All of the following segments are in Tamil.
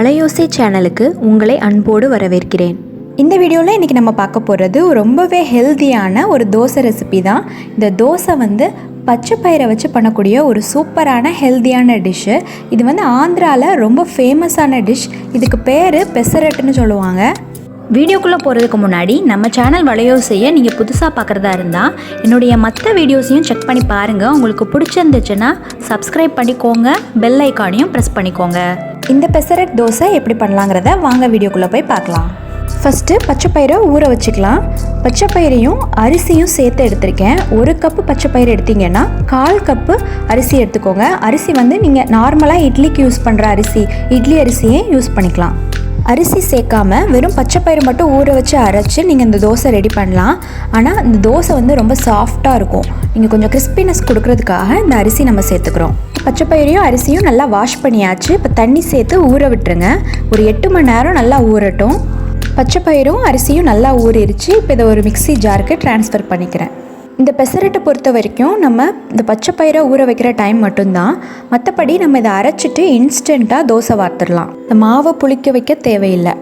வலையோசை சேனலுக்கு உங்களை அன்போடு வரவேற்கிறேன். இந்த வீடியோவில் இன்றைக்கி நம்ம பார்க்க போகிறது ரொம்பவே ஹெல்த்தியான ஒரு தோசை ரெசிபி தான். இந்த தோசை பச்சை பயிரை வச்சு பண்ணக்கூடிய ஒரு சூப்பரான ஹெல்த்தியான டிஷ்ஷு. இது ஆந்திராவில் ரொம்ப ஃபேமஸான டிஷ். இதுக்கு பேர் பெசரட்டுன்னு சொல்லுவாங்க. வீடியோக்குள்ளே போகிறதுக்கு முன்னாடி நம்ம சேனல் வலையோசையை நீங்கள் புதுசாக பார்க்குறதா இருந்தால் என்னுடைய மற்ற வீடியோஸையும் செக் பண்ணி பாருங்கள். உங்களுக்கு பிடிச்சிருந்துச்சுன்னா சப்ஸ்கிரைப் பண்ணிக்கோங்க, பெல் ஐக்கானையும் ப்ரெஸ் பண்ணிக்கோங்க. இந்த பெசரட் தோசை எப்படி பண்ணலாங்கிறத வாங்க வீடியோக்குள்ளே போய் பார்க்கலாம். ஃபஸ்ட்டு பச்சை பயிரை ஊற வச்சுக்கலாம். பச்சை பயிரையும் அரிசியும் சேர்த்து எடுத்திருக்கேன். 1 கப்பு பச்சை பயிர் எடுத்திங்கன்னா 1/4 கப்பு அரிசி எடுத்துக்கோங்க. அரிசி நீங்கள் நார்மலாக இட்லிக்கு யூஸ் பண்ணுற அரிசி, இட்லி அரிசியே யூஸ் பண்ணிக்கலாம். அரிசி சேர்க்காமல் வெறும் பச்சை பயிறு மட்டும் ஊற வச்சு அரைச்சி நீங்கள் இந்த தோசை ரெடி பண்ணலாம். ஆனால் இந்த தோசை ரொம்ப சாஃப்டாக இருக்கும். நீங்கள் கொஞ்சம் கிறிஸ்பினஸ் கொடுக்கறதுக்காக இந்த அரிசி நம்ம சேர்த்துக்கிறோம். பச்சை பயிரையும் அரிசியும் நல்லா வாஷ் பண்ணியாச்சு. இப்போ தண்ணி சேர்த்து ஊற விட்டுருங்க. ஒரு 8 மணி நேரம் நல்லா ஊறட்டும். பச்சை பயிரும் அரிசியும் நல்லா ஊறிடுச்சு. இப்போ இதை ஒரு மிக்ஸி ஜாருக்கு ட்ரான்ஸ்ஃபர் பண்ணிக்கிறேன். இந்த பெசரட்டை பொறுத்த வரைக்கும் நம்ம இந்த பச்சை பயிரை ஊற வைக்கிற டைம் மட்டும்தான். மற்றபடி நம்ம இதை அரைச்சிட்டு இன்ஸ்டண்ட்டாக தோசை வார்த்துடலாம். இந்த மாவை புளிக்க வைக்க தேவையில்லை.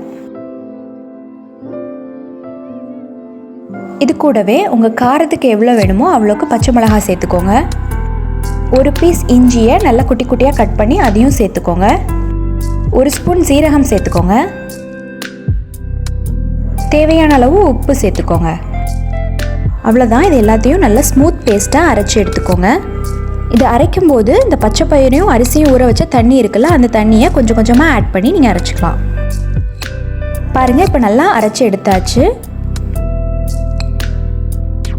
இது கூடவே உங்கள் காரத்துக்கு எவ்வளோ வேணுமோ அவ்வளோக்கு பச்சை மிளகாய் சேர்த்துக்கோங்க. 1 பீஸ் இஞ்சியை நல்லா குட்டி குட்டியாக கட் பண்ணி அதையும் சேர்த்துக்கோங்க. 1 ஸ்பூன் சீரகம் சேர்த்துக்கோங்க. தேவையான அளவு உப்பு சேர்த்துக்கோங்க. அவ்வளோதான். இது எல்லாத்தையும் நல்லா ஸ்மூத் பேஸ்ட்டாக அரைச்சி எடுத்துக்கோங்க. இது அரைக்கும் போது இந்த பச்சை பயிரையும் அரிசியும் ஊற வச்ச தண்ணி இருக்குல்ல, அந்த தண்ணியை கொஞ்சம் கொஞ்சமாக ஆட் பண்ணி நீங்கள் அரைச்சிக்கலாம். பாருங்கள், இப்போ நல்லா அரைச்சி எடுத்தாச்சு.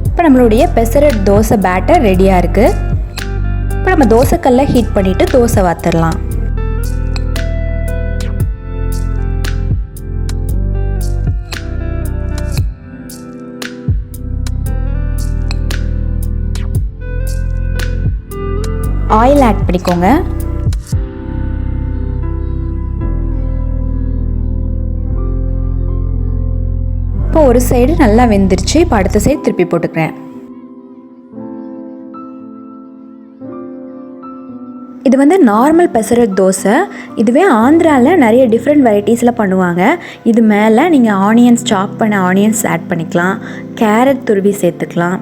இப்போ நம்மளுடைய பெசரட் தோசை பேட்டர் ரெடியாக இருக்குது. இப்போ நம்ம தோசைக்கல்லை ஹீட் பண்ணிவிட்டு தோசை வார்த்துடலாம். ஆயில் ஆட் பண்ணிக்கோங்க. இப்போ ஒரு சைடு நல்லா வெந்துருச்சு. இப்போ அடுத்த சைடு திருப்பி போட்டுக்கிறேன். இது நார்மல் பெசரட் தோசை. இதுவே ஆந்திராவில் நிறைய டிஃப்ரெண்ட் வெரைட்டிஸில் பண்ணுவாங்க. இது மேலே நீங்கள் ஆனியன்ஸ், சாப் பண்ண ஆனியன்ஸ் ஆட் பண்ணிக்கலாம். கேரட் துருவி சேர்த்துக்கலாம்.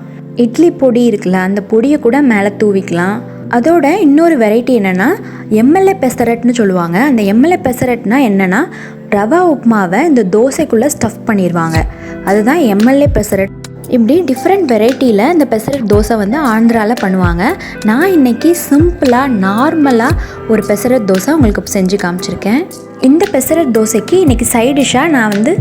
இட்லி பொடி இருக்குல்ல, அந்த பொடியை கூட மேலே தூவிக்கலாம். அதோட இன்னொரு வெரைட்டி என்னென்னா எம்எல்ஏ பெசரட்னு சொல்லுவாங்க. அந்த எம்எல்ஏ பெசரட்னா என்னென்னா ரவா உப்புமாவை இந்த தோசைக்குள்ளே ஸ்டஃப் பண்ணிடுவாங்க. அதுதான் எம்எல்ஏ பெசரட். இப்படி டிஃப்ரெண்ட் வெரைட்டியில் இந்த பெசரட் தோசை ஆந்திராவில் பண்ணுவாங்க. நான் இன்றைக்கி சிம்பிளாக நார்மலாக ஒரு பெசரட் தோசை உங்களுக்கு செஞ்சு காமிச்சிருக்கேன். இந்த பெசரட் தோசைக்கு இன்றைக்கி சைட் டிஷ்ஷாக நான்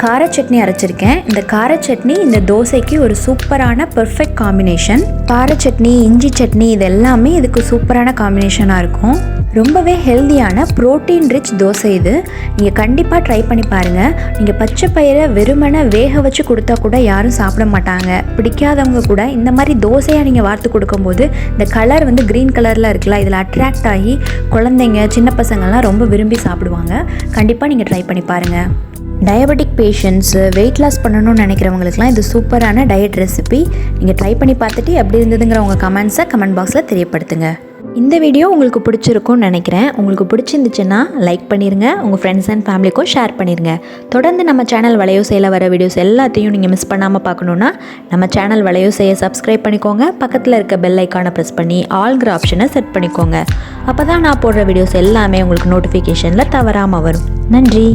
கார சட்னி அரைச்சிருக்கேன். இந்த கார சட்னி இந்த தோசைக்கு ஒரு சூப்பரான பெர்ஃபெக்ட் காம்பினேஷன். கார சட்னி, இஞ்சி சட்னி, இது எல்லாமே இதுக்கு சூப்பரான காம்பினேஷனாக இருக்கும். ரொம்பவே ஹெல்த்தியான ப்ரோட்டீன் ரிச் தோசை இது. நீங்கள் கண்டிப்பாக ட்ரை பண்ணி பாருங்கள். நீங்கள் பச்சை பயிரை வெறுமனை வேக வச்சு கொடுத்தா கூட யாரும் சாப்பிட மாட்டாங்க. பிடிக்காதவங்க கூட இந்த மாதிரி தோசையாக நீங்கள் வார்த்து கொடுக்கும்போது இந்த கலர் க்ரீன் கலரில் இருக்குல்ல, இதில் அட்ராக்ட் ஆகி குழந்தைங்க, சின்ன பசங்கள்லாம் ரொம்ப விரும்பி சாப்பிடுவாங்க. கண்டிப்பாக நீங்கள் ட்ரை பண்ணி பாருங்கள். டயபெட்டிக் பேஷண்ட்ஸு, வெயிட் லாஸ் பண்ணணும்னு நினைக்கிறவங்களுக்குலாம் இது சூப்பரான டயட் ரெசிபி. நீங்கள் ட்ரை பண்ணி பார்த்துட்டு எப்படி இருந்ததுங்கிற உங்கள் கமெண்ட்ஸை கமெண்ட் பாக்ஸில் தெரியப்படுத்துங்க. இந்த வீடியோ உங்களுக்கு பிடிச்சிருக்கும்னு நினைக்கிறேன். உங்களுக்கு பிடிச்சிருந்துச்சுன்னா லைக் பண்ணிடுங்க. உங்கள் ஃப்ரெண்ட்ஸ் அண்ட் ஃபேமிலிக்கும் ஷேர் பண்ணிடுங்க. தொடர்ந்து நம்ம சேனல் வலையோசையில் வர வீடியோஸ் எல்லாத்தையும் நீங்கள் மிஸ் பண்ணாமல் பார்க்கணுன்னா நம்ம சேனல் வலையோசையை சப்ஸ்கிரைப் பண்ணிக்கோங்க. பக்கத்தில் இருக்க பெல் ஐக்கானை ப்ரெஸ் பண்ணி ஆல்ங்கிற ஆப்ஷனை செட் பண்ணிக்கோங்க. அப்போ தான் நான் போடுற வீடியோஸ் எல்லாமே உங்களுக்கு நோட்டிஃபிகேஷனில் தவறாமல் வரும். நன்றி.